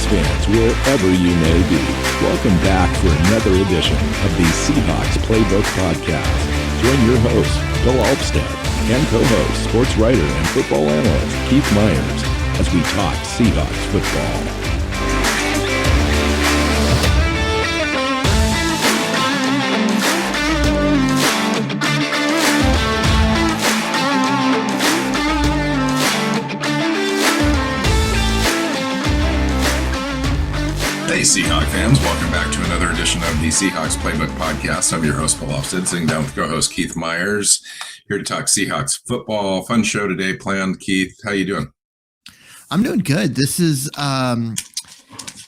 Seahawks fans, wherever you may be. Welcome back for another edition of the Seahawks Playbook podcast. Join your host, Bill Alvstad, and co-host, sports writer and football analyst Keith Myers, as we talk Seahawks football. Hey Seahawk fans, welcome back to another edition of the Seahawks Playbook podcast. I'm your host, Bill Alvstad, sitting down with co-host Keith Myers, here to talk Seahawks football. Fun show today planned. Keith, how you doing? I'm doing good. This is,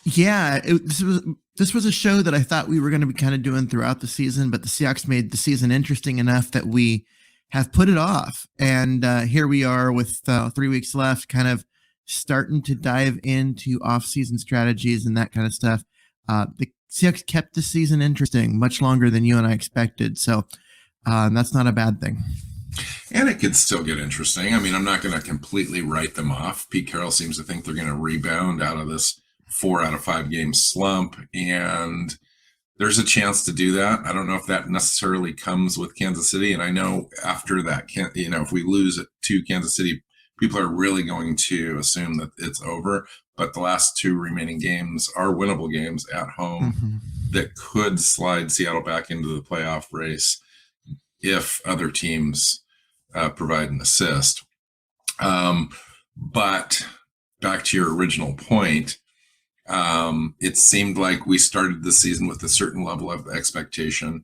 this was a show that I thought we were going to be kind of doing throughout the season, but the Seahawks made the season interesting enough that we have put it off. And here we are with 3 weeks left, kind of starting to dive into off-season strategies and that kind of stuff. The Seahawks kept the season interesting much longer than you and I expected. So that's not a bad thing. And it could still get interesting. I mean, I'm not going to completely write them off. Pete Carroll seems to think they're going to rebound out of this 4 out of 5 game slump. And there's a chance to do that. I don't know if that necessarily comes with Kansas City. And I know after that, if we lose to Kansas City, people are really going to assume that it's over, but the last 2 remaining games are winnable games at home that could slide Seattle back into the playoff race if other teams provide an assist. But back to your original point, it seemed like we started the season with a certain level of expectation.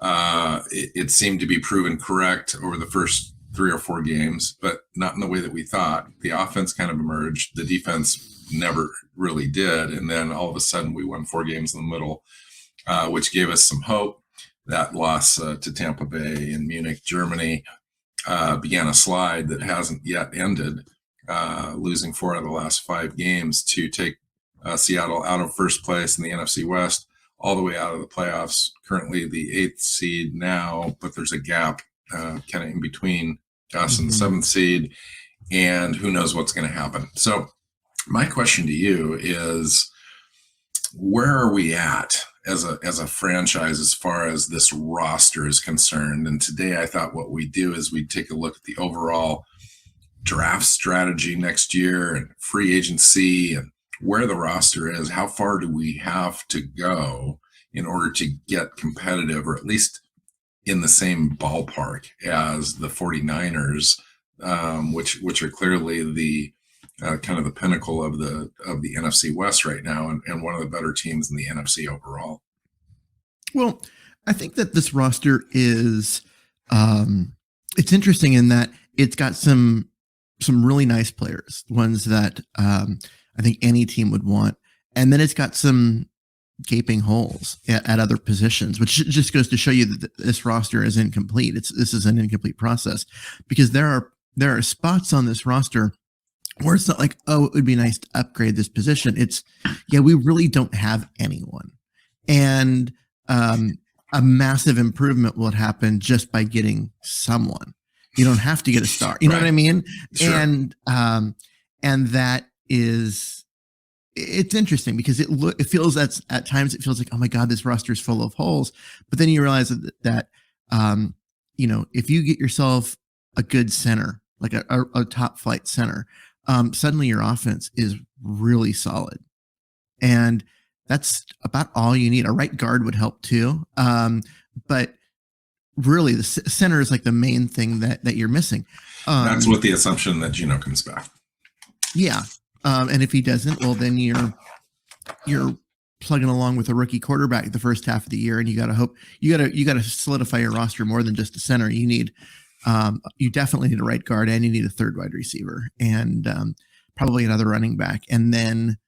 It seemed to be proven correct over the first 3 or 4 games, but not in the way that we thought. The offense kind of emerged. The defense never really did. And then all of a sudden we won 4 games in the middle, which gave us some hope. That loss to Tampa Bay and Munich, Germany, began a slide that hasn't yet ended, losing 4 out of the last 5 games to take Seattle out of first place in the NFC West, all the way out of the playoffs. Currently the 8th seed now, but there's a gap kind of in between us and the 7th seed, and who knows what's going to happen. So my question to you is, where are we at as a franchise as far as this roster is concerned? And today I thought what we do is we take a look at the overall draft strategy next year and free agency and where the roster is. How far do we have to go in order to get competitive, or at least in the same ballpark as the 49ers, which are clearly the kind of the pinnacle of the NFC West right now, and one of the better teams in the NFC overall. Well, I think that this roster is it's interesting in that it's got some really nice players, ones that I think any team would want, and then it's got some gaping holes at other positions, which just goes to show you that this roster is incomplete. This is an incomplete process, because there are spots on this roster where it's not like, oh, it would be nice to upgrade this position. It's, we really don't have anyone. And a massive improvement will happen just by getting someone. You don't have to get a star. You know what I mean? Sure. And that is, it's interesting because it feels at times it feels like, oh my God, this roster is full of holes. But then you realize that if you get yourself a good center, like a top flight center, suddenly your offense is really solid. And that's about all you need. A right guard would help too. But really the center is like the main thing that you're missing. That's with the assumption that Geno comes back. Yeah. And if he doesn't, well, then you're plugging along with a rookie quarterback the first half of the year, and you got to hope you got to solidify your roster more than just a center. You need you definitely need a right guard, and you need a third wide receiver, and probably another running back, and then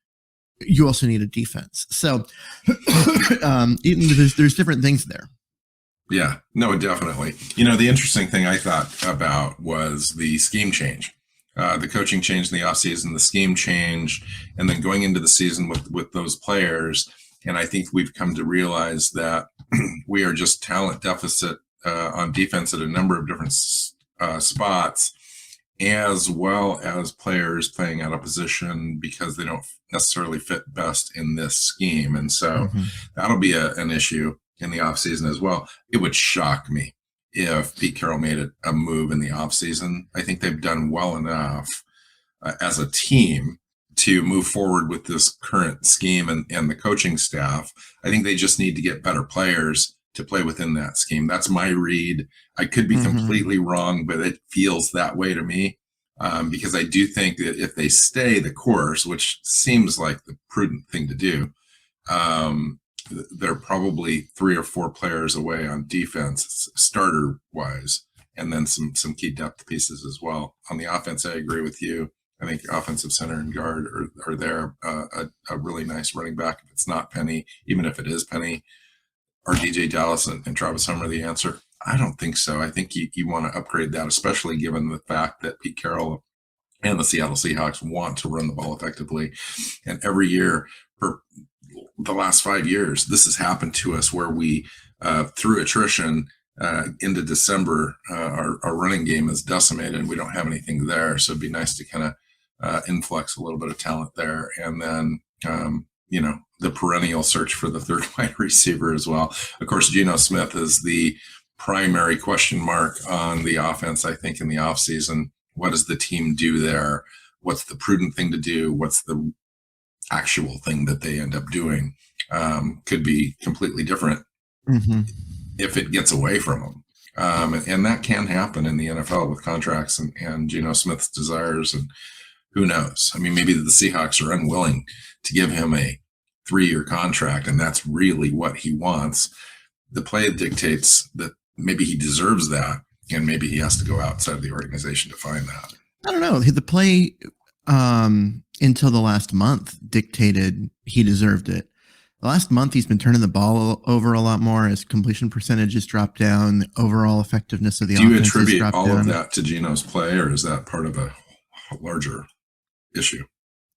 you also need a defense. So there's different things there. Yeah, no, definitely. The interesting thing I thought about was the scheme change. The coaching change in the offseason, the scheme change, and then going into the season with those players. And I think we've come to realize that we are just talent deficit on defense at a number of different spots. as well as players playing out of position because they don't necessarily fit best in this scheme. And so that'll be an issue in the offseason as well. It would shock me if Pete Carroll made a move in the offseason. I think they've done well enough as a team to move forward with this current scheme and the coaching staff. I think they just need to get better players to play within that scheme. That's my read. I could be completely wrong, but it feels that way to me, because I do think that if they stay the course, which seems like the prudent thing to do, they're probably 3 or 4 players away on defense, starter wise, and then some key depth pieces as well. On the offense, I agree with you. I think offensive center and guard are there. A really nice running back. If it's not Penny, even if it is Penny, are DJ Dallas and Travis Homer the answer? I don't think so. I think you want to upgrade that, especially given the fact that Pete Carroll and the Seattle Seahawks want to run the ball effectively. And every year for the last 5 years, this has happened to us where we, through attrition into December, our running game is decimated and we don't have anything there. So it'd be nice to kind of influx a little bit of talent there. And then, the perennial search for the third wide receiver as well. Of course, Geno Smith is the primary question mark on the offense, I think, in the offseason. What does the team do there? What's the prudent thing to do? What's the actual thing that they end up doing? Could be completely different if it gets away from them. And that can happen in the NFL with contracts and Geno Smith's desires. And who knows? I mean, maybe the Seahawks are unwilling to give him a 3-year contract, and that's really what he wants. The play dictates that maybe he deserves that, and maybe he has to go outside of the organization to find that. I don't know. The play until the last month dictated he deserved it. The last month, he's been turning the ball over a lot more. His completion percentages dropped down. The overall effectiveness of the offense has dropped down. Do you attribute all of that to Geno's play, or is that part of a larger issue?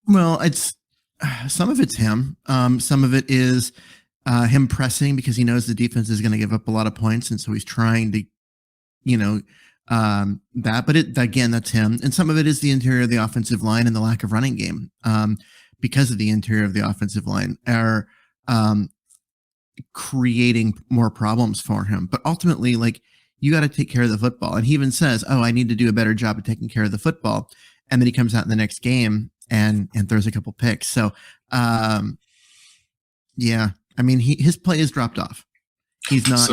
Well, it's some of it's him. Some of it is him pressing because he knows the defense is going to give up a lot of points, and so he's trying to, that. But again, that's him. And some of it is the interior of the offensive line and the lack of running game, because of the interior of the offensive line are creating more problems for him. But ultimately, you got to take care of the football. And he even says, "Oh, I need to do a better job of taking care of the football." And then he comes out in the next game and throws a couple picks. So, yeah, I mean, his play has dropped off. He's not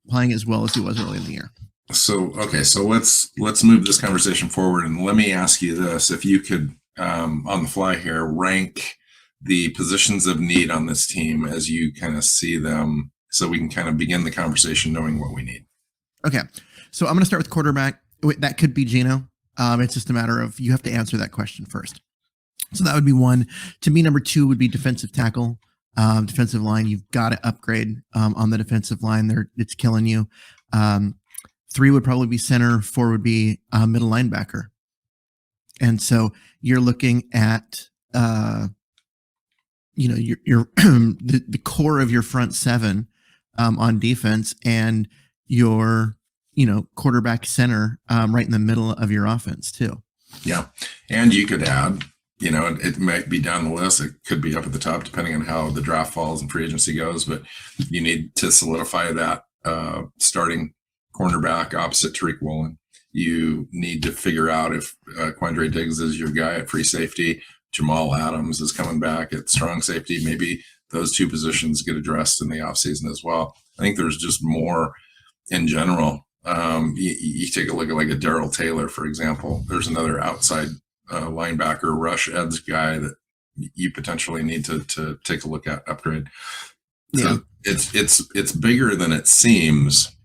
playing as well as he was early in the year. So, okay, so let's move this conversation forward, and let me ask you this: if you could, on the fly here, rank the positions of need on this team as you kind of see them, so we can kind of begin the conversation knowing what we need. Okay, so I'm going to start with quarterback. That could be Geno. It's just a matter of you have to answer that question first. So that would be one. To me, number 2 would be defensive tackle, defensive line. You've got to upgrade on the defensive line. It's killing you. 3 would probably be center. 4 would be middle linebacker. And so you're looking at, your the core of your front 7 on defense, and your quarterback center right in the middle of your offense too. Yeah. And you could add, it might be down the list. It could be up at the top, depending on how the draft falls and free agency goes, but you need to solidify that starting cornerback opposite Tariq Woolen. You need to figure out if Quandre Diggs is your guy at free safety. Jamal Adams is coming back at strong safety. Maybe those 2 positions get addressed in the offseason as well. I think there's just more in general. You take a look at like a Darrell Taylor, for example. There's another outside linebacker, rush edge guy that you potentially need to take a look at, upgrade. Yeah. So it's bigger than it seems,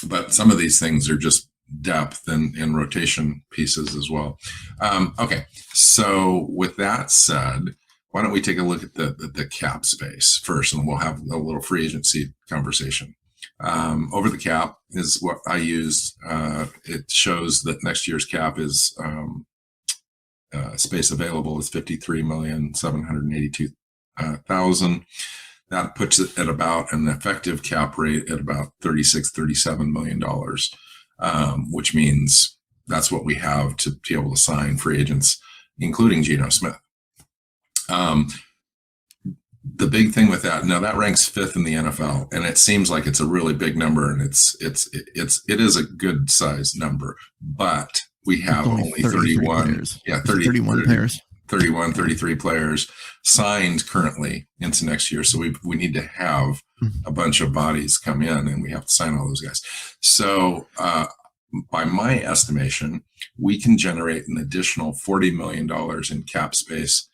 but some of these things are just depth and rotation pieces as well. Okay, so with that said, why don't we take a look at the cap space first, and we'll have a little free agency conversation. Over the cap is what I used. It shows that next year's cap is space available is $53,782,000. That puts it at about an effective cap rate at about $36-37 million, which means that's what we have to be able to sign free agents, including Geno Smith. The big thing with that, now that ranks 5th in the NFL, and it seems like it's a really big number, and it is a good size number, but we have only 31 players. Yeah, 31 players. 33 players signed currently into next year. So we need to have a bunch of bodies come in, and we have to sign all those guys. So by my estimation, we can generate an additional $40 million in cap space,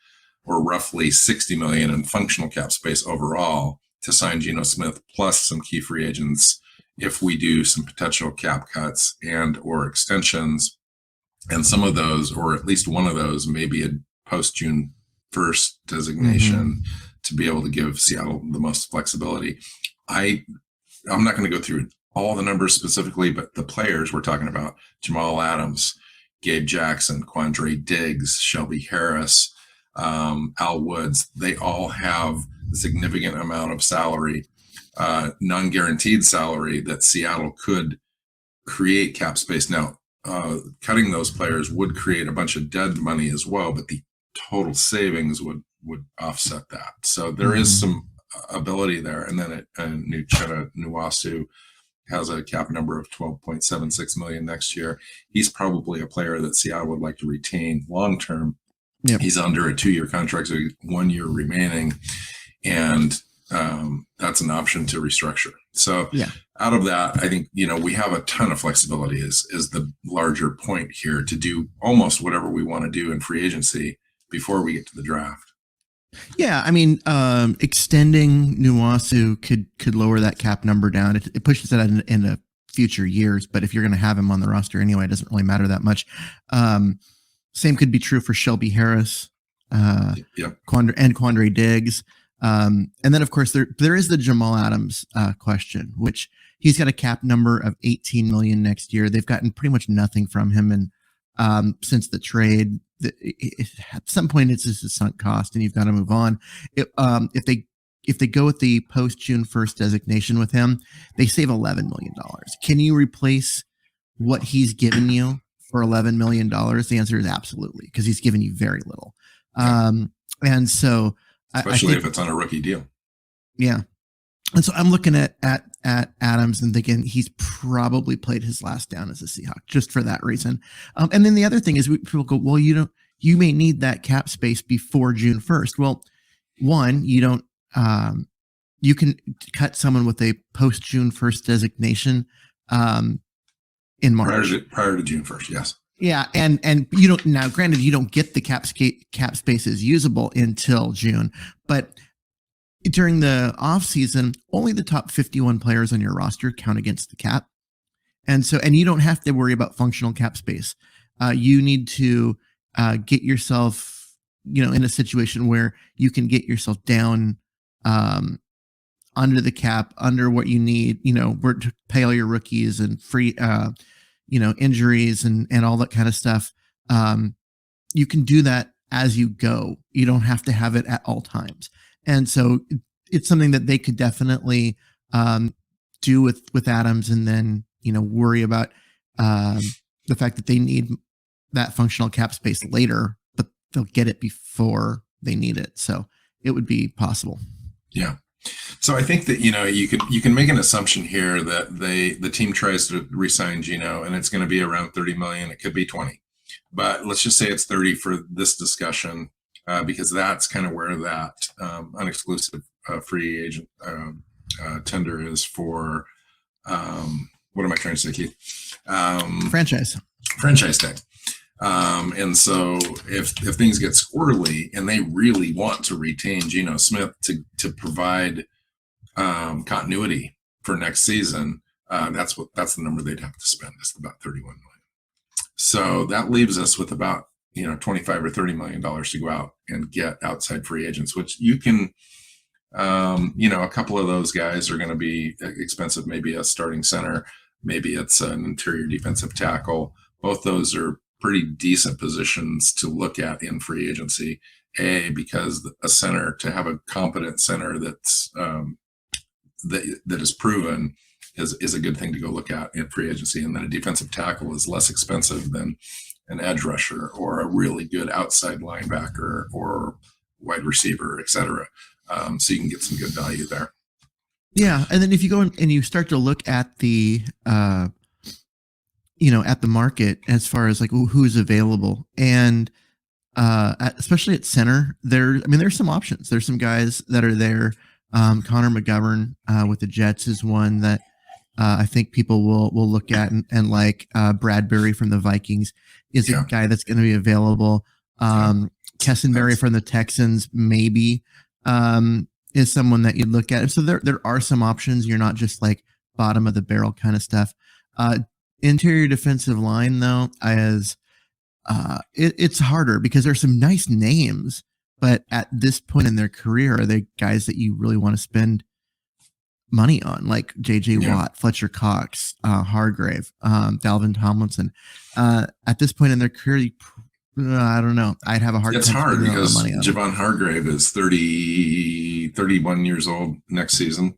or roughly $60 million in functional cap space overall, to sign Geno Smith plus some key free agents if we do some potential cap cuts and or extensions. And some of those, or at least one of those, may be a post-June 1st designation to be able to give Seattle the most flexibility. I'm not going to go through all the numbers specifically, but the players we're talking about: Jamal Adams, Gabe Jackson, Quandre Diggs, Shelby Harris, Al Woods, they all have a significant amount of salary, non-guaranteed salary, that Seattle could create cap space. Now, cutting those players would create a bunch of dead money as well, but the total savings would offset that. So there is some ability there. And then Uchenna Nwasu has a cap number of $12.76 million next year. He's probably a player that Seattle would like to retain long term. Yep. He's under a 2-year contract, so 1 year remaining, and that's an option to restructure. So out of that, I think, we have a ton of flexibility is the larger point here, to do almost whatever we want to do in free agency before we get to the draft. Yeah, I mean, extending Nwasu could lower that cap number down. It pushes it out in the future years, but if you're going to have him on the roster anyway, it doesn't really matter that much. Same could be true for Shelby Harris, Quandre Diggs. And then, of course, there is the Jamal Adams question, which he's got a cap number of $18 million next year. They've gotten pretty much nothing from him, and since the trade, at some point it's just a sunk cost, and you've got to move on. If they go with the post June 1st designation with him, they save $11 million. Can you replace what he's given you for $11 million? The answer is absolutely, because he's given you very little. And so, especially if it's on a rookie deal. Yeah. And so I'm looking at Adams and thinking he's probably played his last down as a Seahawk, just for that reason. And then the other thing is, people go, well, you may need that cap space before June 1st. Well, one, you don't, you can cut someone with a post June 1st designation in March. Prior to June 1st, yes. Yeah, and you don't, now granted, you don't get the cap spaces usable until June, but during the off season, only the top 51 players on your roster count against the cap. And so, and you don't have to worry about functional cap space. You need to get yourself, in a situation where you can get yourself down under the cap, under what you need, to pay all your rookies and free, injuries and all that kind of stuff. You can do that as you go. You don't have to have it at all times. And so it's something that they could definitely do with Adams, and then, worry about the fact that they need that functional cap space later, but they'll get it before they need it. So it would be possible. Yeah. So I think that, you can make an assumption here that the team tries to re-sign Geno, and it's going to be around 30 million. It could be 20, but let's just say it's 30 for this discussion, because that's kind of where that unexclusive free agent tender is for. What am I trying to say, Keith? Franchise tag. And so if things get squirrely and they really want to retain Geno Smith to provide continuity for next season, that's the number they'd have to spend. It's about 31 million. So that leaves us with about 25 or 30 million dollars to go out and get outside free agents, which you can, a couple of those guys are going to be expensive. Maybe a starting center, maybe it's an interior defensive tackle. Both those are pretty decent positions to look at in free agency. Because a center, to have a competent center that's that is proven, is a good thing to go look at in free agency. And then a defensive tackle is less expensive than an edge rusher or a really good outside linebacker or wide receiver, et cetera. So you can get some good value there. Yeah. And then if you go and you start to look at the, at the market as far as like who's available, and especially at center, there's some options. There's some guys that are there. Connor McGovern with the Jets is one that I think people will look at, and like Bradbury from the Vikings is a guy that's going to be available. Kessenberry from the Texans maybe is someone that you'd look at. So there are some options. You're not just like bottom of the barrel kind of stuff. Interior defensive line though, it's harder because there's some nice names, but at this point in their career, are they guys that you really want to spend money on, like JJ Watt, Fletcher Cox, Hargrave, Dalvin Tomlinson? At this point in their career, I don't know. I'd have a hard time. It's hard because Javon Hargrave is 31 years old next season,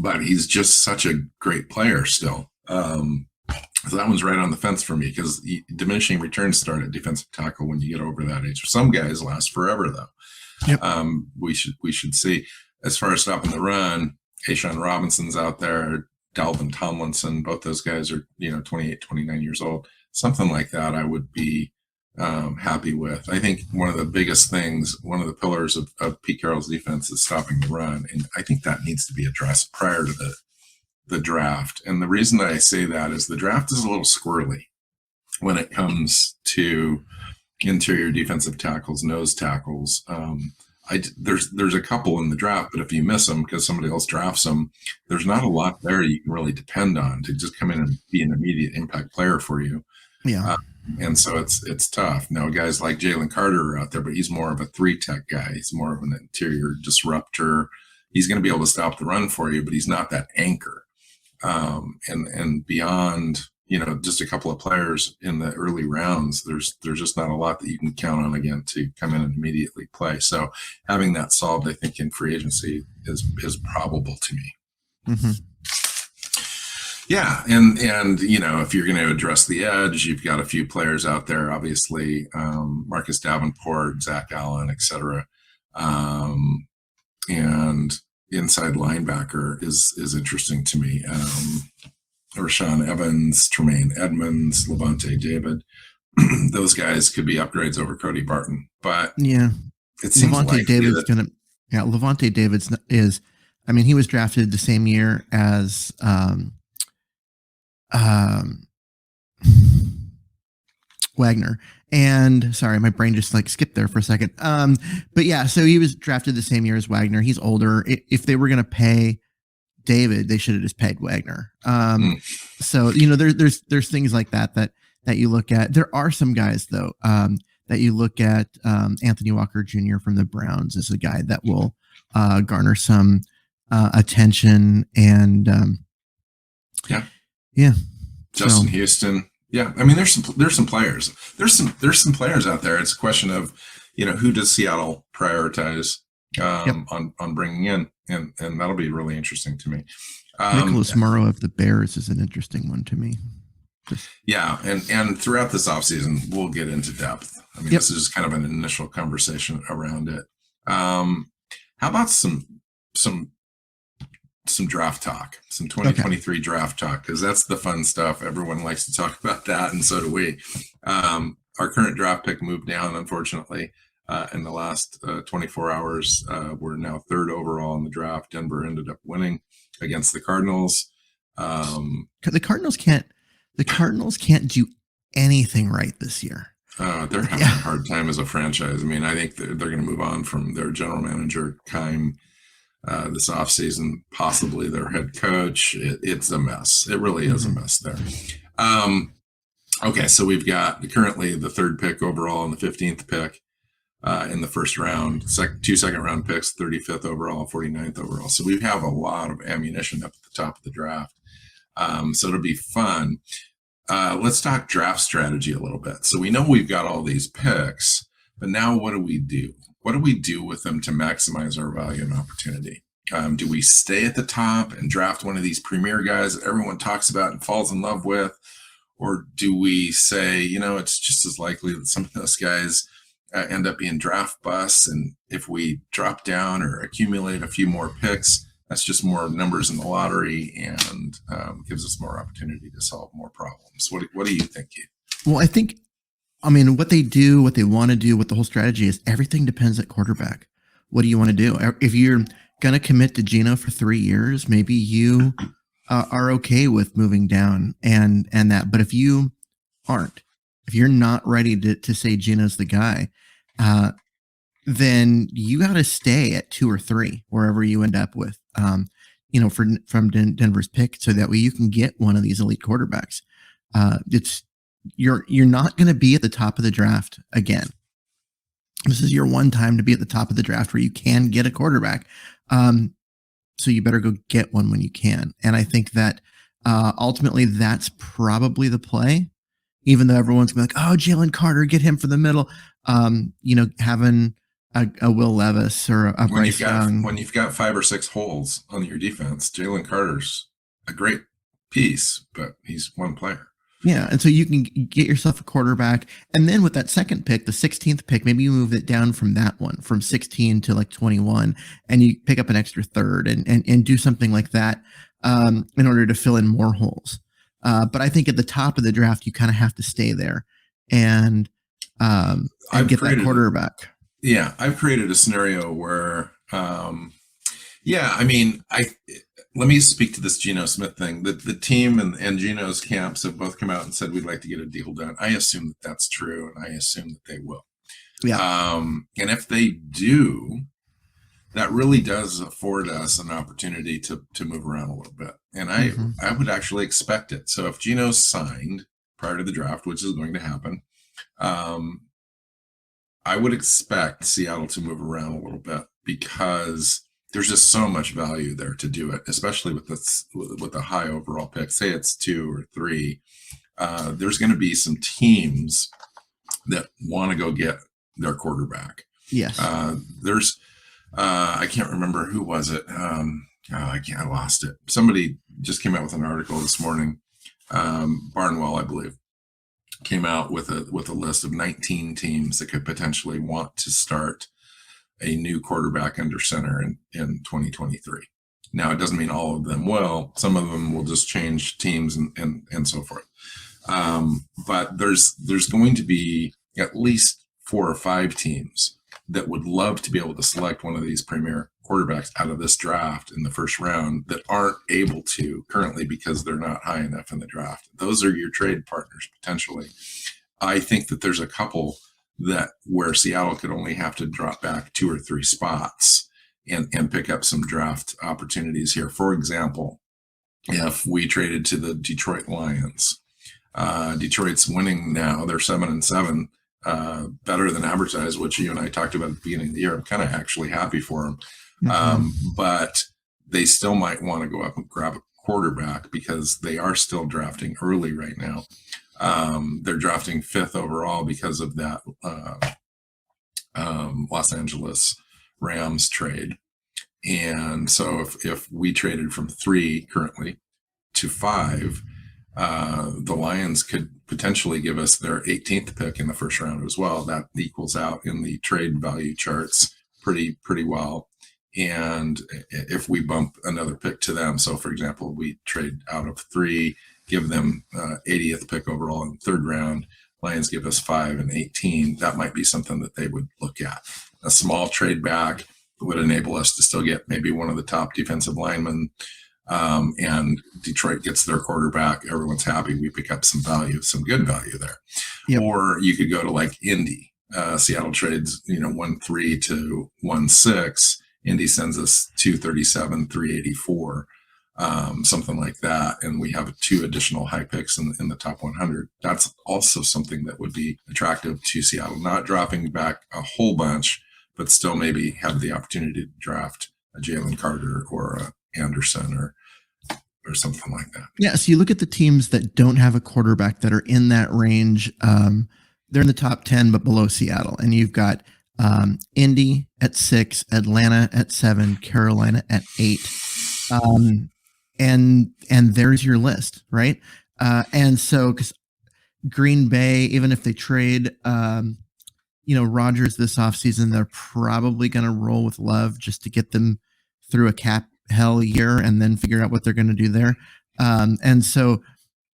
but he's just such a great player still. So that one's right on the fence for me because diminishing returns start at defensive tackle when you get over that age. Some guys last forever though. Yep. We should see. As far as stopping the run, Ashawn Robinson's out there, Dalvin Tomlinson, both those guys are 28, 29 years old. Something like that I would be happy with. I think one of the biggest things, one of the pillars of Pete Carroll's defense is stopping the run, and I think that needs to be addressed prior to the draft. And the reason I say that is the draft is a little squirrely when it comes to interior defensive tackles, nose tackles. There's a couple in the draft, but if you miss them because somebody else drafts them, there's not a lot there you can really depend on to just come in and be an immediate impact player for you. Yeah. And so it's tough. Now, guys like Jalen Carter are out there, but he's more of a 3-tech guy. He's more of an interior disruptor. He's going to be able to stop the run for you, but he's not that anchor. And beyond, just a couple of players in the early rounds, there's just not a lot that you can count on again to come in and immediately play. So having that solved, I think, in free agency is probable to me. Mm-hmm. Yeah. And, if you're going to address the edge, you've got a few players out there, obviously, Marcus Davenport, Zach Allen, et cetera. And inside linebacker is interesting to me. Rashaan Evans, Tremaine Edmonds, Levante David. Those guys could be upgrades over Cody Barton. But it seems Levante David's he was drafted the same year as Wagner. And sorry, my brain just skipped there for a second. But yeah, so he was drafted the same year as Wagner. He's older. If they were going to pay David, they should have just paid Wagner. So, there's things like that you look at. There are some guys though, that you look at. Anthony Walker Jr. from the Browns is a guy that will garner some attention, and Justin Houston. Yeah, there's some players. There's some players out there. It's a question of, who does Seattle prioritize on bringing in, and that'll be really interesting to me. Nicholas Morrow of the Bears is an interesting one to me. And throughout this offseason, we'll get into depth. This is just kind of an initial conversation around it. How about some draft talk, some 2023 draft talk, because that's the fun stuff. Everyone likes to talk about that, and so do we. Our current draft pick moved down, unfortunately, in the last 24 hours. We're now 3rd overall in the draft. Denver ended up winning against the Cardinals. The Cardinals can't do anything right this year. They're having a hard time as a franchise. I think they're going to move on from their general manager, Keim, this offseason, possibly their head coach. It's a mess. It really is a mess there. Okay, so we've got currently the 3rd pick overall and the 15th pick in the first round, 2 second-round picks, 35th overall, 49th overall. So we have a lot of ammunition up at the top of the draft. So it'll be fun. Let's talk draft strategy a little bit. So we know we've got all these picks, but now what do we do? What do we do with them to maximize our value and opportunity? Do we stay at the top and draft one of these premier guys that everyone talks about and falls in love with? Or do we say, it's just as likely that some of those guys end up being draft busts, and if we drop down or accumulate a few more picks, that's just more numbers in the lottery and gives us more opportunity to solve more problems. What do you think, Keith? Well, what they do, what they want to do, what the whole strategy is, everything depends at quarterback. What do you want to do? If you're going to commit to Geno for 3 years, maybe you are okay with moving down and that. But if you aren't, if you're not ready to say Geno's the guy, then you got to stay at 2 or 3, wherever you end up with, from Denver's pick, so that way you can get one of these elite quarterbacks. You're not going to be at the top of the draft again. This is your one time to be at the top of the draft where you can get a quarterback. So you better go get one when you can. And I think that ultimately that's probably the play, even though everyone's going to be like, oh, Jalen Carter, get him for the middle. Having a Will Levis or a Bryce Young. When you've got 5 or 6 holes on your defense, Jalen Carter's a great piece, but he's one player. Yeah, and so you can get yourself a quarterback, and then with that second pick, the 16th pick, maybe you move it down from that one, from 16 to like 21, and you pick up an extra third and do something like that in order to fill in more holes. But I think at the top of the draft, you kind of have to stay there and get that quarterback. I've created a scenario where, let me speak to this Geno Smith thing. The team and Geno's camps have both come out and said we'd like to get a deal done. I assume that that's true, and I assume that they will. Yeah. And if they do, that really does afford us an opportunity to move around a little bit. And I would actually expect it. So if Geno's signed prior to the draft, which is going to happen, I would expect Seattle to move around a little bit, because there's just so much value there to do it, especially with the high overall pick. Say it's 2 or 3. There's going to be some teams that want to go get their quarterback. Yes. I can't remember who was it. I lost it. Somebody just came out with an article this morning. Barnwell, I believe, came out with a list of 19 teams that could potentially want to start a new quarterback under center in 2023. Now, it doesn't mean all of them will. Some of them will just change teams and so forth. But there's going to be at least 4 or 5 teams that would love to be able to select one of these premier quarterbacks out of this draft in the first round that aren't able to currently because they're not high enough in the draft. Those are your trade partners potentially. I think that there's a couple where Seattle could only have to drop back 2 or 3 spots and pick up some draft opportunities here. For example, if we traded to the Detroit Lions, Detroit's winning now. They're 7-7, better than advertised, which you and I talked about at the beginning of the year. I'm kind of actually happy for them. But they still might want to go up and grab a quarterback because they are still drafting early right now. They're drafting 5th overall because of that Los Angeles Rams trade. And so if we traded from 3 currently to 5, the Lions could potentially give us their 18th pick in the first round as well. That equals out in the trade value charts pretty well. And if we bump another pick to them, so for example, we trade out of 3, give them 80th pick overall in the 3rd round, Lions give us 5 and 18, that might be something that they would look at. A small trade back would enable us to still get maybe one of the top defensive linemen, and Detroit gets their quarterback. Everyone's happy. We pick up some value, some good value there. Yep. Or you could go to like Indy. Seattle trades, 1-3 to 1-6. Indy sends us 237, 384, something like that. And we have 2 additional high picks in the top 100. That's also something that would be attractive to Seattle, not dropping back a whole bunch, but still maybe have the opportunity to draft a Jalen Carter or a Anderson or something like that. Yeah. So you look at the teams that don't have a quarterback that are in that range. They're in the top 10, but below Seattle. And you've got Indy at 6, Atlanta at 7, Carolina at 8. And there's your list, right? And so, because Green Bay, even if they trade, Rodgers this offseason, they're probably going to roll with Love just to get them through a cap hell year and then figure out what they're going to do there. And so,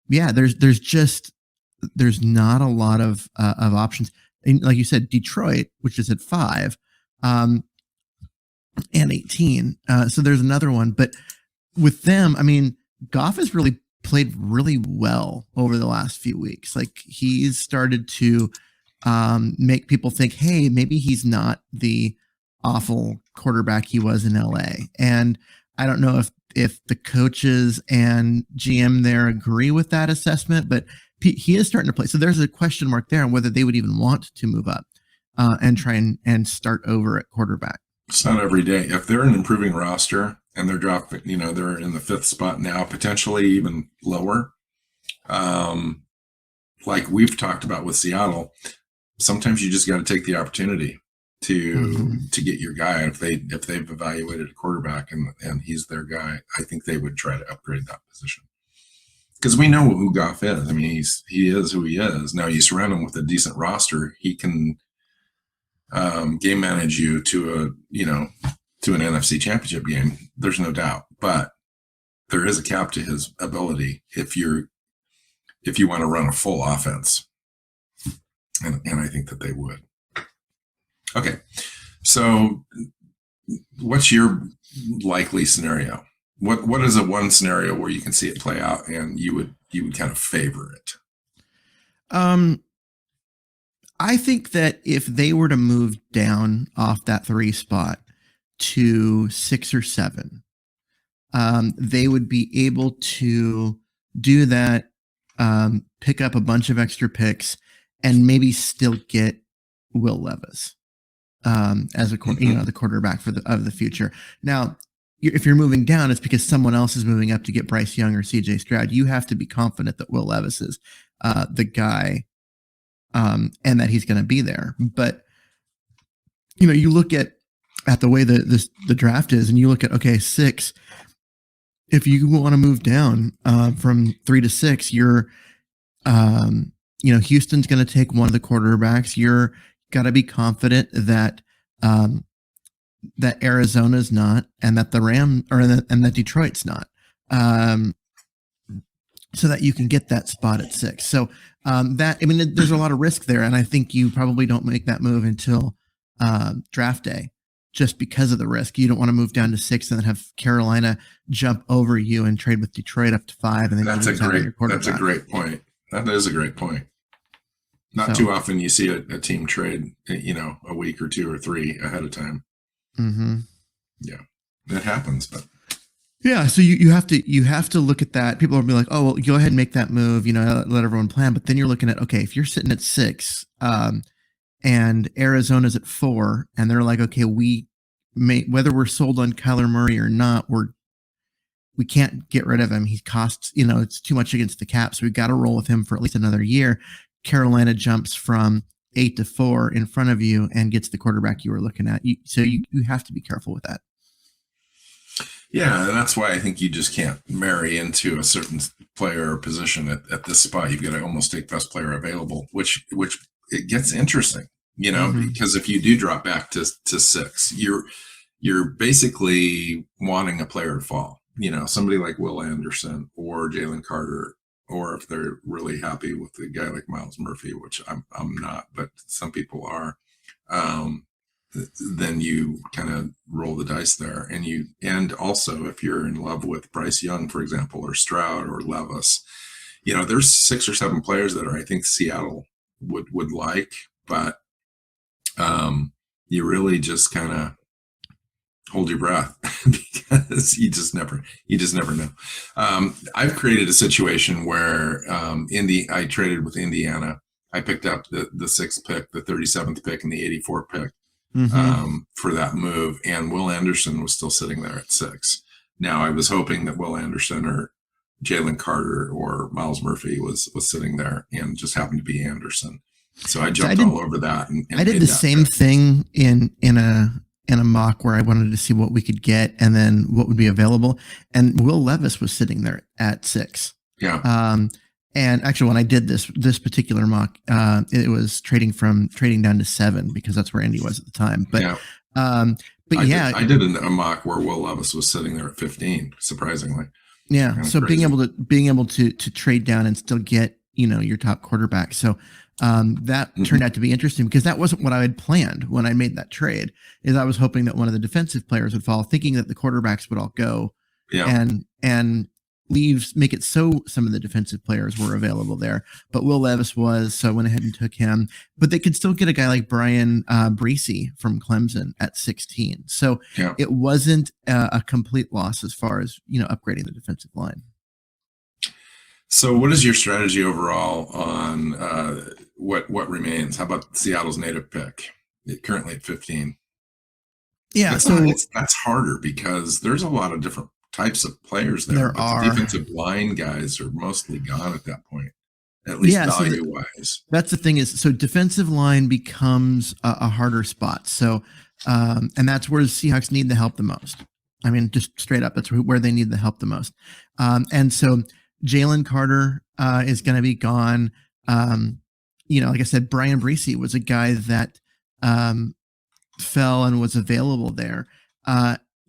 yeah, there's not a lot of options. And like you said, Detroit, which is at 5, and 18. So there's another one, but with them, I mean, Goff has really played really well over the last few weeks. Like he's started to make people think, hey, maybe he's not the awful quarterback he was in LA. And I don't know if the coaches and GM there agree with that assessment, but he is starting to play. So there's a question mark there on whether they would even want to move up and try and start over at quarterback. It's not every day. If they're an improving roster and they're dropping, they're in the 5th spot now, potentially even lower. Like we've talked about with Seattle, sometimes you just got to take the opportunity to get your guy. If they've evaluated a quarterback and he's their guy, I think they would try to upgrade that position. Because we know who Goff is. I mean, he is who he is. Now you surround him with a decent roster, he can game manage you to an NFC Championship game. There's no doubt, but there is a cap to his ability if you want to run a full offense, and I think that they would. Okay, so what's your likely scenario? What is a one scenario where you can see it play out and you would kind of favor it? I think that if they were to move down off that 3 spot to 6 or 7, they would be able to do that, pick up a bunch of extra picks, and maybe still get Will Levis as the quarterback of the future. Now, if you're moving down, it's because someone else is moving up to get Bryce Young or CJ Stroud. You have to be confident that Will Levis is the guy, and that he's going to be there. But you look at the way the draft is, and you look at 6. If you want to move down from 3 to 6, you're Houston's going to take one of the quarterbacks. You're got to be confident that that Arizona's not, and that and that Detroit's not, so that you can get that spot at 6. So there's a lot of risk there, and I think you probably don't make that move until draft day, just because of the risk. You don't want to move down to 6 and then have Carolina jump over you and trade with Detroit up to 5, and then that's a great point. That is a great point. Not too often you see a team trade, a week or 2 or 3 ahead of time. Mm-hmm. Yeah, that happens, but yeah. So you have to look at that. People will be like, oh, well, go ahead and make that move, let everyone plan. But then you're looking at, okay, if you're sitting at 6, and Arizona's at 4, and they're like, okay, whether we're sold on Kyler Murray or not, we can't get rid of him. He costs, it's too much against the cap. So we've got to roll with him for at least another year. Carolina jumps from 8 to 4 in front of you and gets the quarterback you were looking at. So you have to be careful with that. Yeah, and that's why I think you just can't marry into a certain player or position at this spot. You've got to almost take best player available, which it gets interesting, because if you do drop back to 6, you're basically wanting a player to fall. Somebody like Will Anderson or Jalen Carter, or if they're really happy with a guy like Miles Murphy, which I'm not, but some people are, then you kind of roll the dice there. And also if you're in love with Bryce Young, for example, or Stroud or Levis, there's 6 or 7 players that I think Seattle would like, but you really just kind of hold your breath because you just never know. I've created a situation where I traded with Indiana. I picked up the 6th pick, the 37th pick, and the 84th pick for that move. And Will Anderson was still sitting there at 6. Now I was hoping that Will Anderson or Jalen Carter or Miles Murphy was sitting there, and just happened to be Anderson. So I jumped all over that. And I did the same thing in a mock where I wanted to see what we could get and then what would be available. And Will Levis was sitting there at 6. Yeah. And actually, when I did this particular mock, it was trading down to 7 because that's where Andy was at the time. But yeah. I did a mock where Will Levis was sitting there at 15, surprisingly. Yeah. So crazy. being able to trade down and still get, your top quarterback. So that turned out to be interesting because that wasn't what I had planned when I made that trade. Is I was hoping that one of the defensive players would fall, thinking that the quarterbacks would all go, and make it so some of the defensive players were available there. But Will Levis was, so I went ahead and took him. But they could still get a guy like Brian Breesy from Clemson at 16. So it wasn't a complete loss as far as upgrading the defensive line. So what is your strategy overall on what remains? How about Seattle's native pick? Currently at 15. Yeah, that's harder because there's a lot of different types of players there. The defensive line guys are mostly gone at that point, at least value-wise. That's the thing is, so defensive line becomes a harder spot. So, and that's where the Seahawks need the help the most. I mean, just straight up, that's where they need the help the most. And so Jalen Carter is going to be gone. Like I said, Brian Breesy was a guy that fell and was available there.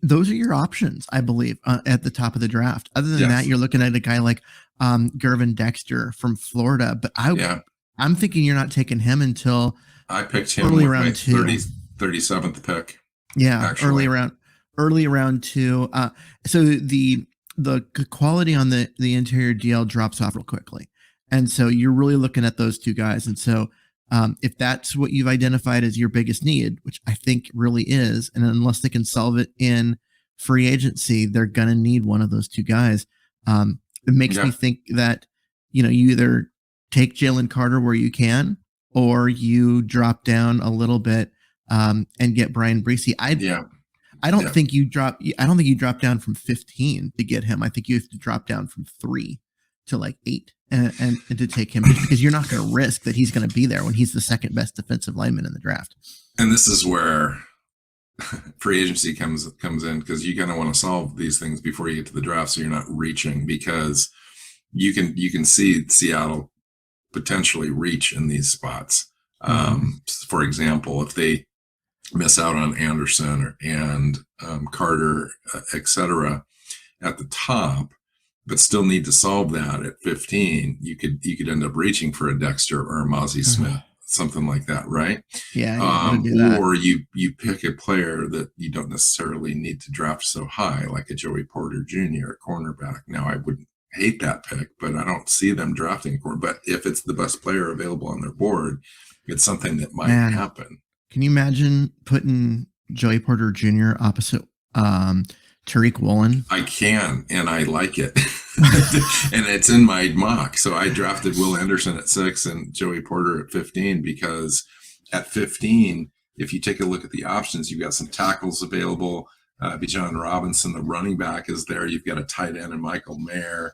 Those are your options, I believe, at the top of the draft. Other than that, you're looking at a guy like Gervin Dexter from Florida. But I'm thinking you're not taking him until I picked him early with round my 37th pick. Yeah, actually. early round 2. So the quality on the interior DL drops off real quickly, and so you're really looking at those two guys. And so if that's what you've identified as your biggest need, which I think really is, and unless they can solve it in free agency, they're going to need one of those two guys. It makes me think that, you either take Jalen Carter where you can, or you drop down a little bit and get Brian Breesy. I don't think you drop down from 15 to get him. I think you have to drop down from 3 to like 8 and to take him, just because you're not going to risk that he's going to be there when he's the second best defensive lineman in the draft. And this is where free agency comes in, because you kind of want to solve these things before you get to the draft, so you're not reaching, because you can see Seattle potentially reach in these spots. For example, if they miss out on Anderson and Carter, etc., at the top, but still need to solve that at 15, you could end up reaching for a Dexter or a Mozzie Smith, something like that, right? Yeah. Do that. Or you pick a player that you don't necessarily need to draft so high, like a Joey Porter Jr., a cornerback. Now, I wouldn't hate that pick, but I don't see them drafting a corner. But if it's the best player available on their board, it's something that might happen. Can you imagine putting Joey Porter Jr. opposite Tariq Woolen? I can, and I like it. And it's in my mock. So I drafted Will Anderson at 6 and Joey Porter at 15, because at 15, if you take a look at the options, you've got some tackles available. Bijan Robinson, the running back, is there. You've got a tight end and Michael Mayer.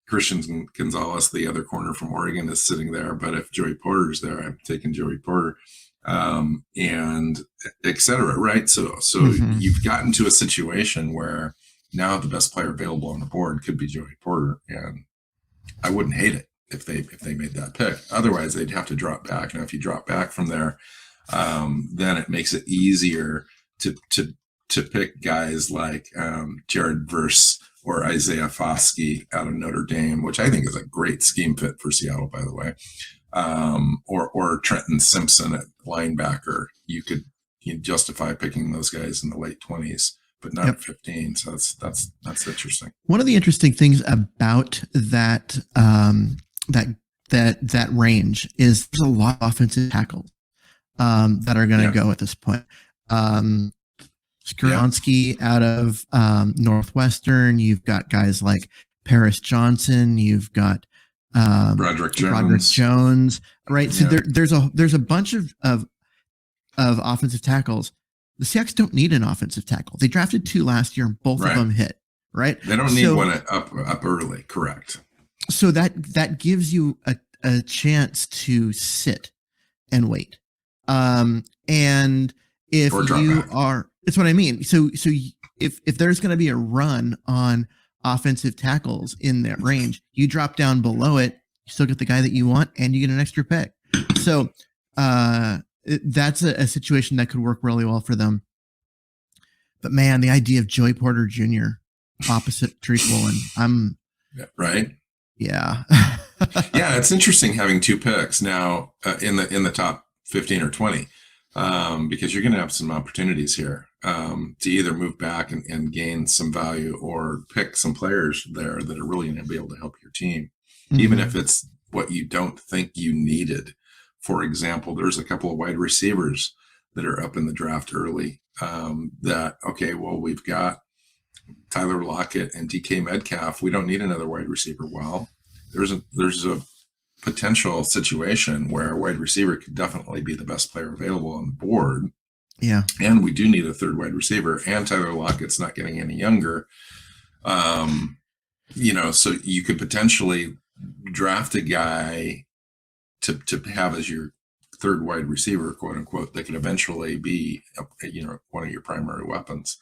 Christian Gonzalez, the other corner from Oregon, is sitting there. But if Joey Porter's there, I'm taking Joey Porter, and et cetera, right? So you've gotten to a situation where now the best player available on the board could be Joey Porter, and I wouldn't hate it if they made that pick. Otherwise, they'd have to drop back. Now, if you drop back from there, then it makes it easier to pick guys like Jared Verse or Isaiah Foskey out of Notre Dame, which I think is a great scheme fit for Seattle, by the way. Or Trenton Simpson at linebacker. You justify picking those guys in the late 20s, but not at 15. So that's interesting. One of the interesting things about that that range is there's a lot of offensive tackles that are going to go at this point. Skronsky out of Northwestern. You've got guys like Paris Johnson. You've got Broderick Jones, right? So there's a bunch of offensive tackles. The Seahawks don't need an offensive tackle. They drafted 2 last year, and both of them hit, right? They don't need one up early, correct? So that gives you a chance to sit and wait. And if you are, it's what I mean. So if there's going to be a run on offensive tackles in that range, you drop down below it, you still get the guy that you want, and you get an extra pick. So that's a situation that could work really well for them. But man, the idea of Joey Porter Jr. opposite Tariq Woolen, right. Yeah. Yeah, it's interesting having 2 picks now in the top 15 or 20, because you're going to have some opportunities here to either move back and gain some value, or pick some players there that are really going to be able to help your team, even if it's what you don't think you needed. For example, there's a couple of wide receivers that are up in the draft early we've got Tyler Lockett and DK Metcalf. We don't need another wide receiver. Well, there's a potential situation where a wide receiver could definitely be the best player available on the board. Yeah. And we do need a third wide receiver, and Tyler Lockett's not getting any younger. So you could potentially draft a guy to have as your third wide receiver, quote unquote, that could eventually be, one of your primary weapons.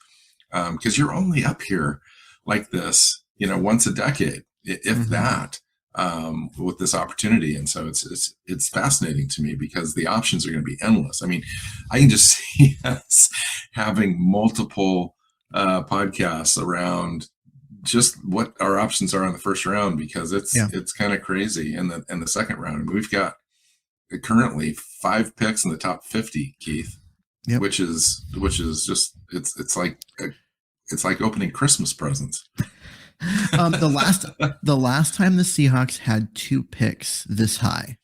Because you're only up here like this, once a decade, if that, with this opportunity. And so it's fascinating to me because the options are going to be endless. I mean, I can just see us having multiple podcasts around just what our options are in the first round, because it's kind of crazy in the second round. And we've got currently 5 picks in the top 50, Keith, which is just it's like opening Christmas presents. The last time the Seahawks had 2 picks this high,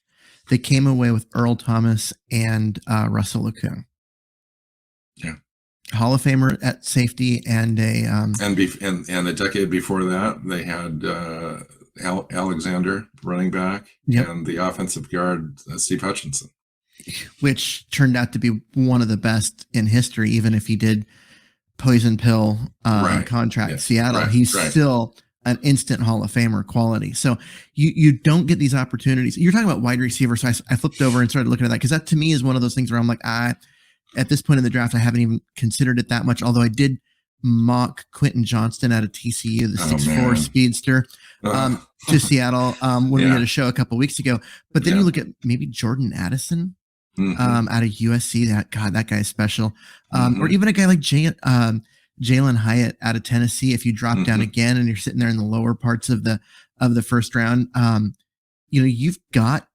they came away with Earl Thomas and Russell Okung. Yeah, Hall of Famer at safety, and a decade before that they had Alexander, running back, and the offensive guard Steve Hutchinson, which turned out to be one of the best in history, even if he did poison pill contract Seattle. He's still an instant Hall of Famer quality. So you don't get these opportunities. You're talking about wide receiver. So I flipped over and started looking at that, because that to me is one of those things where I'm like, at this point in the draft, I haven't even considered it that much. Although I did mock Quentin Johnston out of TCU, the 6'4" speedster, to Seattle when we did a show a couple of weeks ago. But then you look at maybe Jordan Addison out of USC. That guy is special. Or even a guy like Jalen Hyatt out of Tennessee. If you drop down again and you're sitting there in the lower parts of the first round, you've got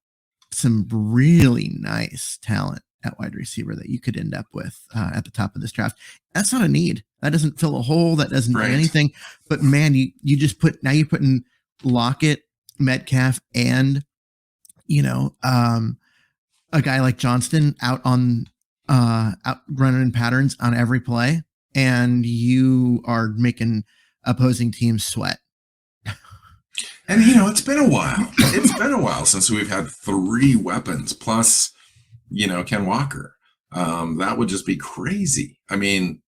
some really nice talent at wide receiver that you could end up with at the top of this draft. That's not a need. That doesn't fill a hole. That doesn't do anything. But man, you just you're putting Lockett, Metcalf, and a guy like Johnston out running patterns on every play, and you are making opposing teams sweat. And it's been a while. It's been a while since we've had 3 weapons plus, Ken Walker. That would just be crazy. I mean,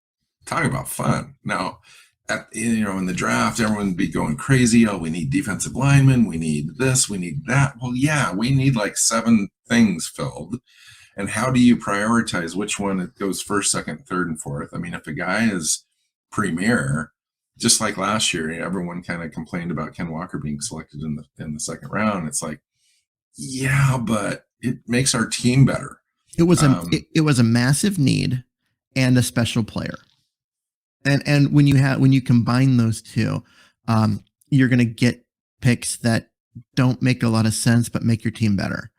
talk about fun. Now, in the draft, everyone would be going crazy. Oh, we need defensive linemen. We need this. We need that. Well, yeah, we need like 7 things filled. And how do you prioritize which one it goes first, second, third, and fourth? I mean, if a guy is premier, just like last year, everyone kind of complained about Ken Walker being selected in the second round. It's like, yeah, but it makes our team better. It was a massive need and a special player. And when you combine those two, you're going to get picks that don't make a lot of sense, but make your team better.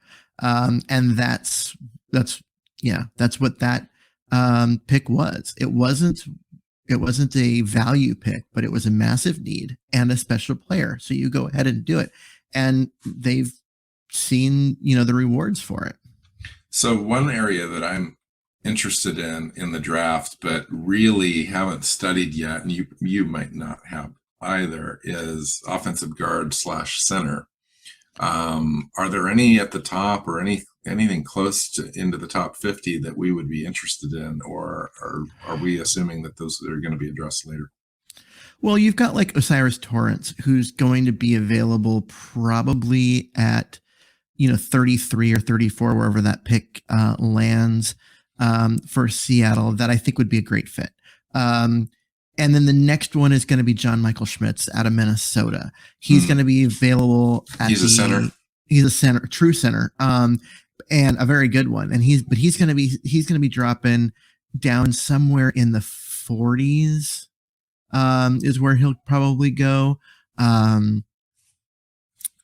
And that's what that pick was. It wasn't a value pick, but it was a massive need and a special player. So you go ahead and do it. And they've seen, the rewards for it. So one area that I'm interested in the draft, but really haven't studied yet, and you might not have either, is offensive guard / center. Are there any at the top or anything close to into the top 50 that we would be interested in, or are we assuming that those are going to be addressed later? Well, you've got like Osiris Torrance, who's going to be available probably at, 33 or 34, wherever that pick lands for Seattle, that I think would be a great fit. And then the next one is going to be John Michael Schmitz out of Minnesota. He's going to be available He's a center. He's a center, true center, and a very good one. And he's going to be dropping down somewhere in the 40s, is where he'll probably go. And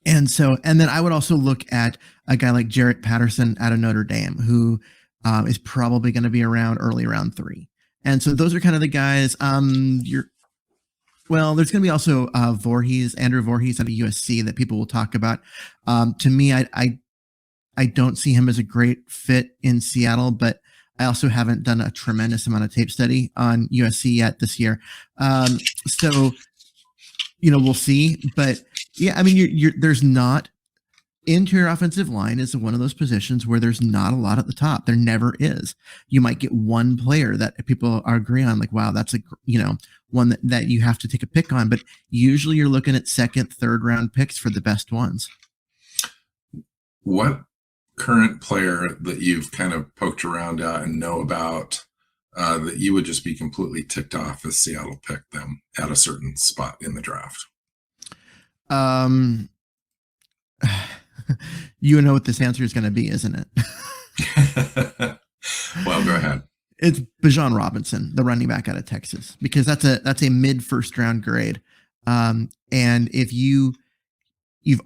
then I would also look at a guy like Jarrett Patterson out of Notre Dame, who is probably going to be around early round 3. And so those are kind of the guys. There's going to be also Andrew Voorhees out of USC that people will talk about. To me, I don't see him as a great fit in Seattle, but I also haven't done a tremendous amount of tape study on USC yet this year. So we'll see. But yeah, I mean, there's not. Interior offensive line is one of those positions where there's not a lot at the top. There never is. You might get one player that people agree on, like, wow, that's one that you have to take a pick on. But usually you're looking at second, third round picks for the best ones. What current player that you've kind of poked around at and know about that you would just be completely ticked off if Seattle picked them at a certain spot in the draft? You know what this answer is going to be, isn't it? Well, go ahead. It's Bijan Robinson, the running back out of Texas, because that's a mid first round grade. And if you've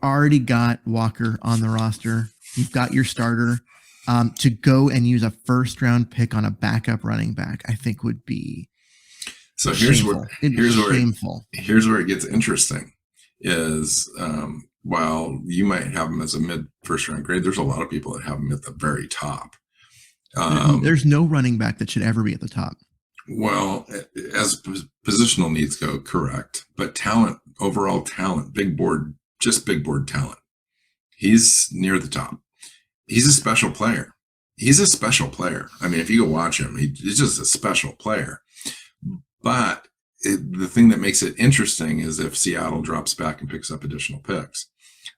already got Walker on the roster, you've got your starter, to go and use a first round pick on a backup running back, I think would be shameful. Here's where it gets interesting is, while you might have him as a mid first round grade, there's a lot of people that have him at the very top. There's no running back that should ever be at the top. Well, as positional needs go, correct. But talent, overall talent, big board talent. He's near the top. He's a special player. I mean, if you go watch him, he's just a special player. But the thing that makes it interesting is if Seattle drops back and picks up additional picks,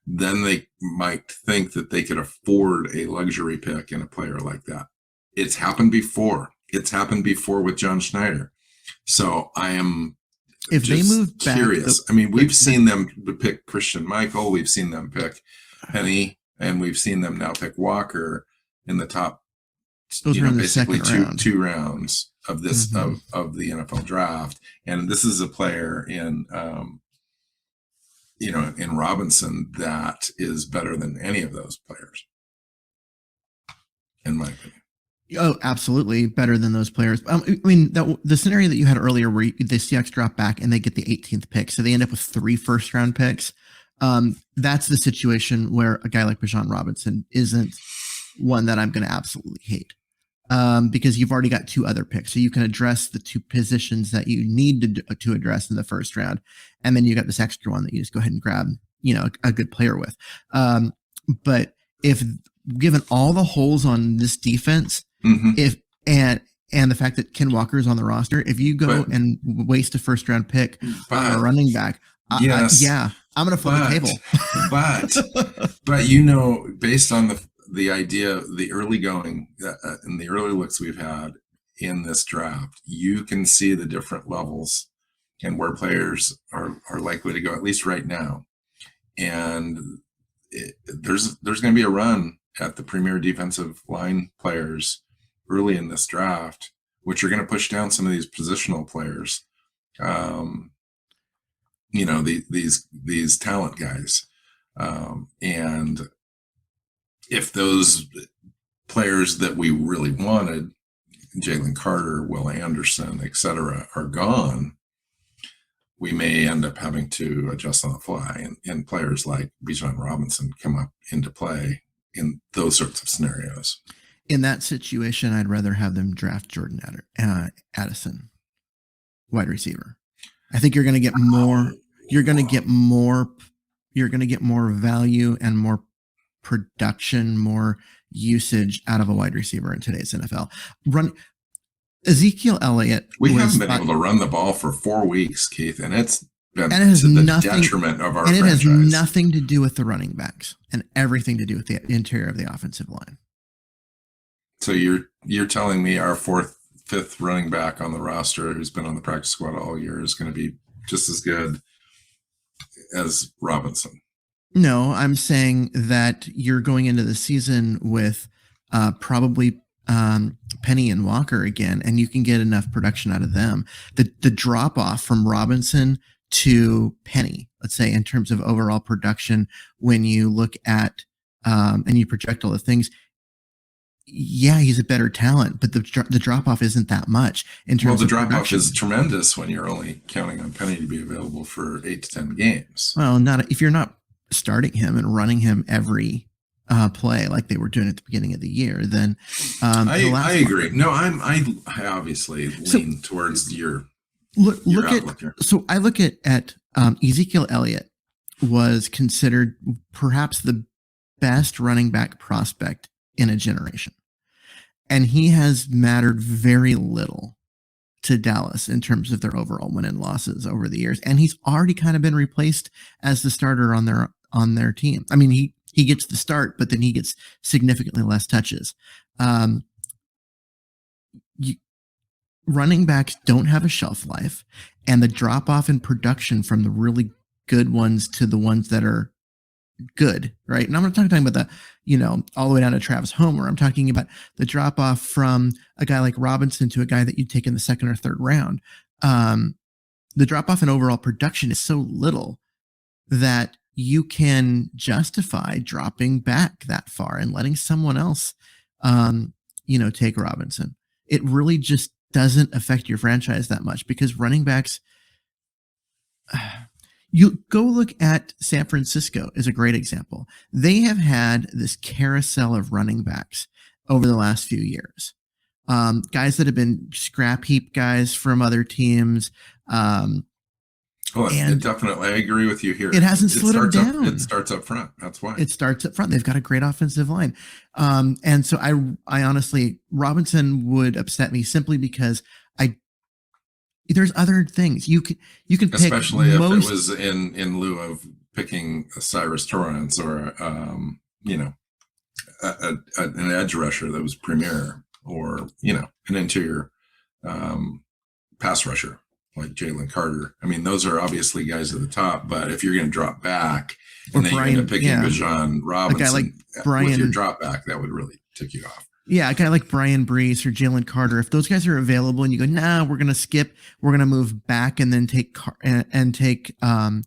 then they might think that they could afford a luxury pick in a player like that. It's happened before. With John Schneider. So I am if they move back, curious. I mean, we've seen them pick Christian Michael. We've seen them pick Penny, and we've seen them now pick Walker in the top. Those are in the basically second two rounds of this of the NFL draft, and this is a player in in Robinson that is better than any of those players, in my opinion. Oh, absolutely better than those players. I mean, the scenario that you had earlier, where the Seahawks drop back and they get the 18th pick, so they end up with 3 first round picks. That's the situation where a guy like Bijan Robinson isn't one that I'm going to absolutely hate. Because you've already got 2 other picks, so you can address the 2 positions that you need to address in the first round, and then you got this extra one that you just go ahead and grab, a good player with. But if given all the holes on this defense, and the fact that Ken Walker is on the roster, if you go and waste a first round pick on a running back, I'm going to flip the table. but based on the idea, the early going and the early looks we've had in this draft, you can see the different levels and where players are likely to go, at least right now. And there's going to be a run at the premier defensive line players early in this draft, which are going to push down some of these positional players. These talent guys. And if those players that we really wanted, Jalen Carter, Will Anderson, et cetera, are gone, we may end up having to adjust on the fly. And players like Bijan Robinson come up into play in those sorts of scenarios. In that situation, I'd rather have them draft Jordan Addison, wide receiver. I think you're going to get more. You're going to get more. You're going to get more value and more production, more usage out of a wide receiver in today's NFL. Ezekiel Elliott. We haven't been able to run the ball for 4 weeks, Keith, and it's been And it has to the nothing, detriment of our and it franchise. has nothing to do with the running backs and everything to do with the interior of the offensive line. So you're telling me our fifth running back on the roster who's been on the practice squad all year is going to be just as good as Robinson? No, I'm saying that you're going into the season with probably Penny and Walker again, and you can get enough production out of them. The drop off from Robinson to Penny, let's say, in terms of overall production, when you look at and you project all the things, yeah, he's a better talent, but the drop off isn't that much in terms. Well, the of drop production. off is tremendous when you're only counting on Penny to be available for 8 to 10 games. Well, not if you're not starting him and running him every play like they were doing at the beginning of the year. Then I agree. No, I obviously lean towards your outlook here. So I look at Ezekiel Elliott was considered perhaps the best running back prospect in a generation. And he has mattered very little to Dallas in terms of their overall win and losses over the years. And he's already kind of been replaced as the starter on their team. I mean, he gets the start, but then he gets significantly less touches. Running backs don't have a shelf life, and the drop off in production from the really good ones to the ones that are good, right? And I'm not talking about all the way down to Travis Homer. I'm talking about the drop off from a guy like Robinson to a guy that you'd take in the second or third round. The drop off in overall production is so little that you can justify dropping back that far and letting someone else, take Robinson. It really just doesn't affect your franchise that much because running backs, you go look at San Francisco is a great example. They have had this carousel of running backs over the last few years. Guys that have been scrap heap guys from other teams. Definitely, I agree with you here. It hasn't slowed them down. It starts up front. That's why. It starts up front. They've got a great offensive line. And so I honestly, Robinson would upset me simply because there's other things you can pick, especially if it was in lieu of picking Cyrus Torrance or an edge rusher that was premier, or an interior pass rusher like Jalen Carter. I mean, those are obviously guys at the top, but if you're going to drop back and then you end up picking Bijan Robinson, a guy like Brian, with your drop back, that would really tick you off. Yeah, a guy like Brian Brees or Jalen Carter, if those guys are available and you go, nah, we're going to skip, we're going to move back and then take a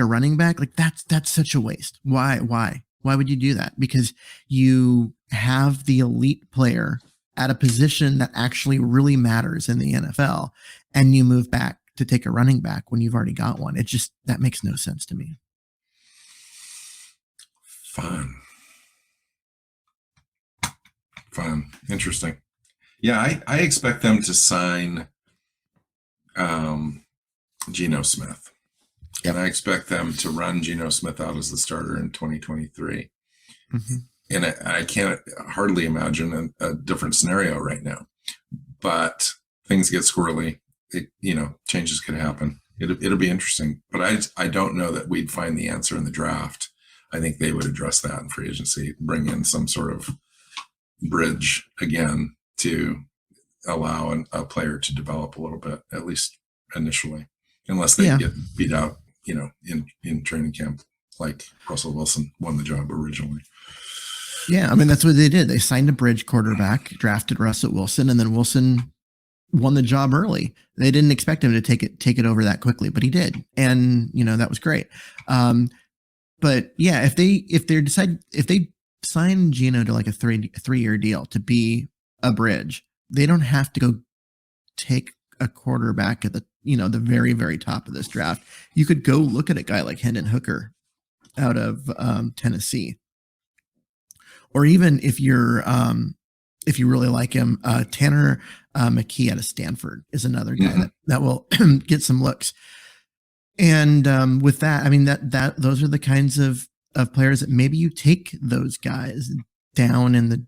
running back, like that's such a waste. Why would you do that? Because you have the elite player at a position that actually really matters in the NFL, and you move back to take a running back when you've already got one. That makes no sense to me. Fun. Interesting. Yeah, I expect them to sign Geno Smith. Yep. And I expect them to run Geno Smith out as the starter in 2023. Mm-hmm. And I can't hardly imagine a different scenario right now. But things get squirrely. Changes could happen. It'll be interesting. But I don't know that we'd find the answer in the draft. I think they would address that in free agency, bring in some sort of bridge again to allow a player to develop a little bit, at least initially, unless they get beat out, in training camp, like Russell Wilson won the job originally. Yeah, I mean, that's what they did. They signed a bridge quarterback, drafted Russell Wilson, and then Wilson won the job early. They didn't expect him to take it over that quickly, but he did. And, that was great. But yeah, if they sign Geno to like a 3-year deal to be a bridge, they don't have to go take a quarterback at the very, very top of this draft. You could go look at a guy like Hendon Hooker out of Tennessee. Or even if you really like him, Tanner McKee out of Stanford is another guy that will get some looks. And with that, I mean that those are the kinds of players that maybe you take those guys down in the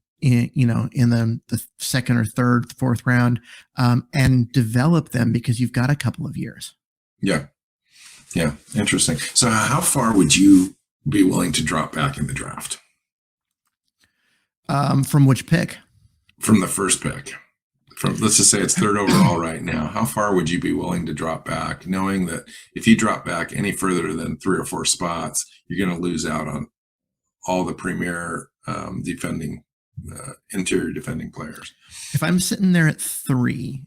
second or third, fourth round, and develop them because you've got a couple of years. Yeah. Yeah, interesting. So how far would you be willing to drop back in the draft? From which pick? From the first pick. Let's just say it's third overall right now. How far would you be willing to drop back, knowing that if you drop back any further than 3 or 4 spots, you're going to lose out on all the premier interior defending players? If I'm sitting there at 3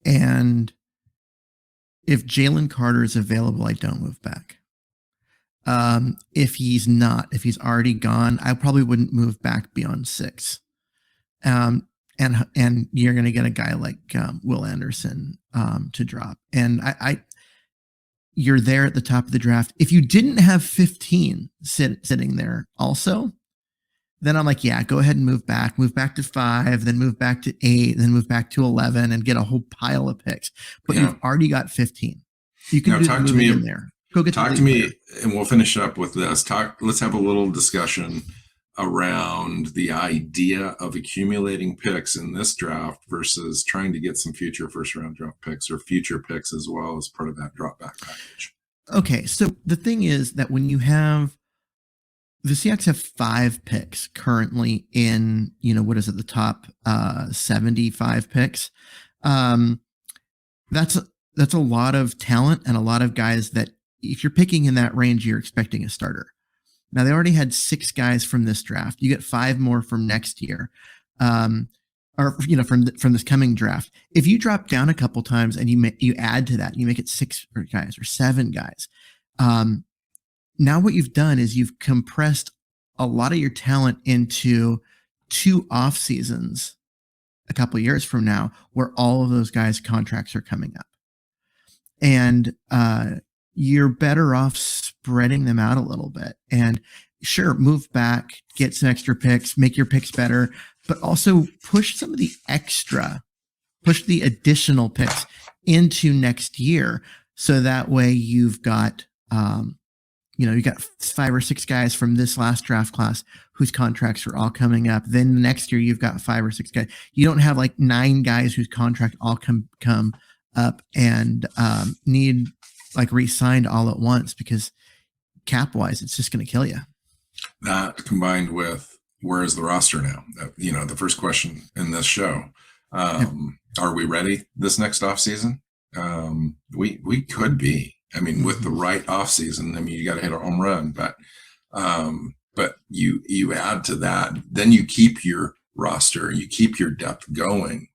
and if Jalen Carter is available, I don't move back. If he's not, if he's already gone, I probably wouldn't move back beyond 6. And you're going to get a guy like Will Anderson to drop. And you're there at the top of the draft. If you didn't have 15 sitting there also, then I'm like, yeah, go ahead and move back to 5, then move back to 8, then move back to 11 and get a whole pile of picks. But you've already got 15. You can talk to me in there. Go get talk to me, and we'll finish up with this. Let's have a little discussion around the idea of accumulating picks in this draft versus trying to get some future first round draft picks or future picks as well as part of that drop back package. Okay, so the thing is that when you have the Seahawks have 5 picks currently in, what is it, the top 75 picks. That's a lot of talent and a lot of guys that if you're picking in that range, you're expecting a starter. Now they already had 6 guys from this draft. You get 5 more from next year, or from this coming draft. If you drop down a couple times and you add to that, you make it 6 guys or 7 guys. Now what you've done is you've compressed a lot of your talent into 2 off seasons a couple of years from now, where all of those guys' contracts are coming up, and you're better off spreading them out a little bit. And sure, move back, get some extra picks, make your picks better, but also push the additional picks into next year. So that way you've got, you got 5 or 6 guys from this last draft class whose contracts are all coming up. Then the next year you've got 5 or 6 guys. You don't have like 9 guys whose contract all come up and need like re-signed all at once, because cap wise, it's just going to kill you. That combined with where is the roster now? The first question in this show, are we ready this next off season? We could be. I mean, with the right off season, you got to hit a home run, but you add to that, then you keep your roster, you keep your depth going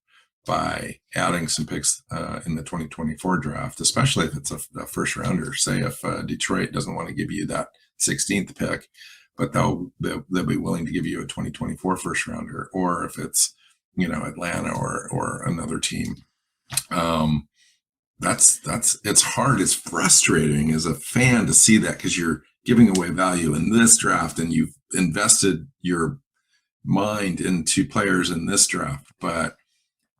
by adding some picks in the 2024 draft, especially if it's a first rounder. Say if Detroit doesn't want to give you that 16th pick, but they'll be willing to give you a 2024 first rounder, or if it's Atlanta or another team. It's hard. It's frustrating as a fan to see that, because you're giving away value in this draft and you've invested your mind into players in this draft, but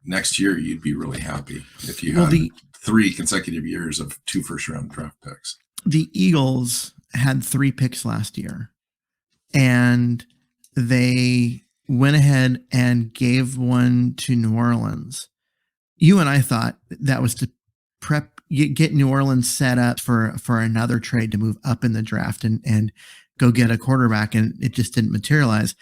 next year you'd be really happy if you had 3 consecutive years of 2 first round draft picks. The Eagles had 3 picks last year, and they went ahead and gave one to New Orleans. You and I thought that was to get New Orleans set up for another trade to move up in the draft and go get a quarterback, and it just didn't materialize.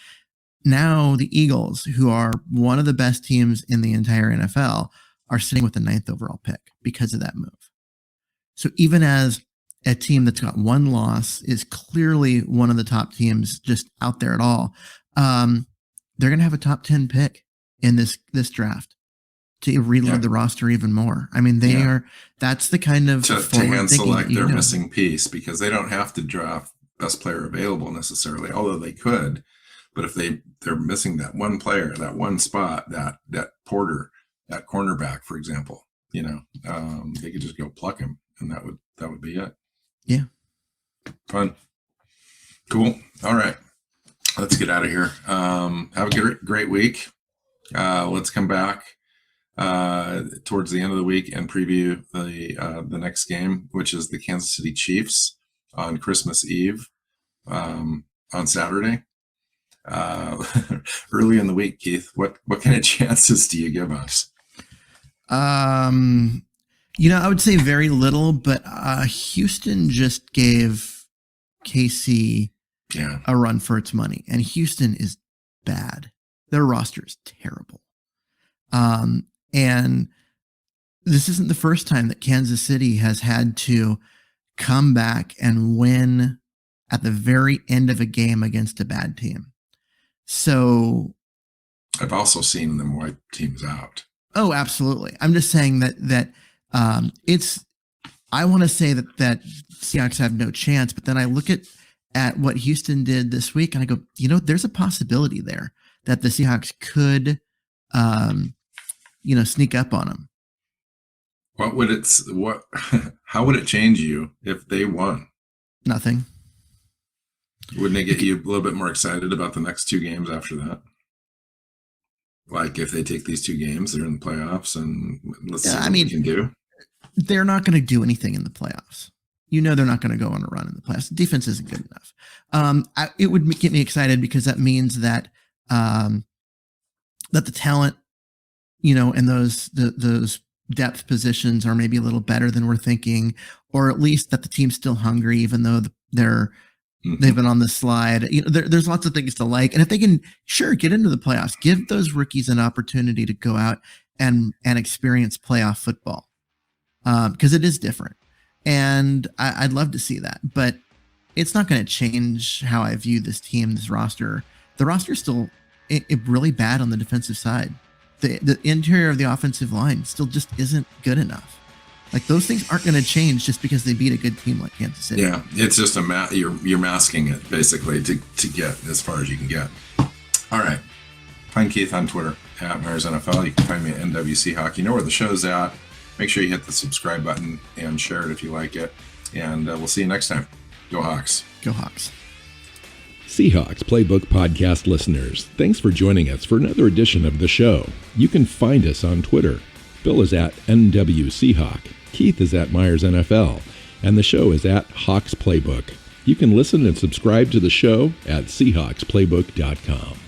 Now the Eagles, who are one of the best teams in the entire NFL, are sitting with the 9th overall pick because of that move. So even as a team that's got 1 loss is clearly one of the top teams just out there at all, they're going to have a top 10 pick in this draft to reload the roster even more. I mean, that's the kind of to hand select their missing piece, because they don't have to draft best player available necessarily, although they could. But if they're missing that one player, that one spot, that Porter, that cornerback, for example, they could just go pluck him, and that would be it. Yeah. Fun. Cool. All right. Let's get out of here. Have a great week. Let's come back towards the end of the week and preview the next game, which is the Kansas City Chiefs on Christmas Eve on Saturday. Early in the week, Keith, what kind of chances do you give us? I would say very little, but Houston just gave KC a run for its money, and Houston is bad. Their roster is terrible. And this isn't the first time that Kansas City has had to come back and win at the very end of a game against a bad team. So I've also seen them wipe teams out. Oh, absolutely. I'm just saying that I want to say that Seahawks have no chance, but then I look at what Houston did this week and I go, there's a possibility there that the Seahawks could, sneak up on them. How would it change you if they won? Nothing. Wouldn't it get you a little bit more excited about the next two games after that? Like if they take these two games, they're in the playoffs, and let's see what we can do. They're not going to do anything in the playoffs. They're not going to go on a run in the playoffs. The defense isn't good enough. It would get me excited because that means that that the talent, and those depth positions are maybe a little better than we're thinking, or at least that the team's still hungry, even though they've been on the slide. There's lots of things to like. And if they can, get into the playoffs, give those rookies an opportunity to go out and experience playoff football. Because it is different. And I'd love to see that. But it's not going to change how I view this team, this roster. The roster's still really bad on the defensive side. The interior of the offensive line still just isn't good enough. Like those things aren't going to change just because they beat a good team like Kansas City. Yeah, it's just you're masking it basically to get as far as you can get. All right, find Keith on Twitter at Myers NFL. You can find me at NWC Hockey. You know where the show's at. Make sure you hit the subscribe button and share it if you like it. And we'll see you next time. Go Hawks. Go Hawks. Seahawks Playbook podcast listeners, thanks for joining us for another edition of the show. You can find us on Twitter. Bill is at NWC Hawk. Keith is at Myers NFL, and the show is at Hawks Playbook. You can listen and subscribe to the show at SeahawksPlaybook.com.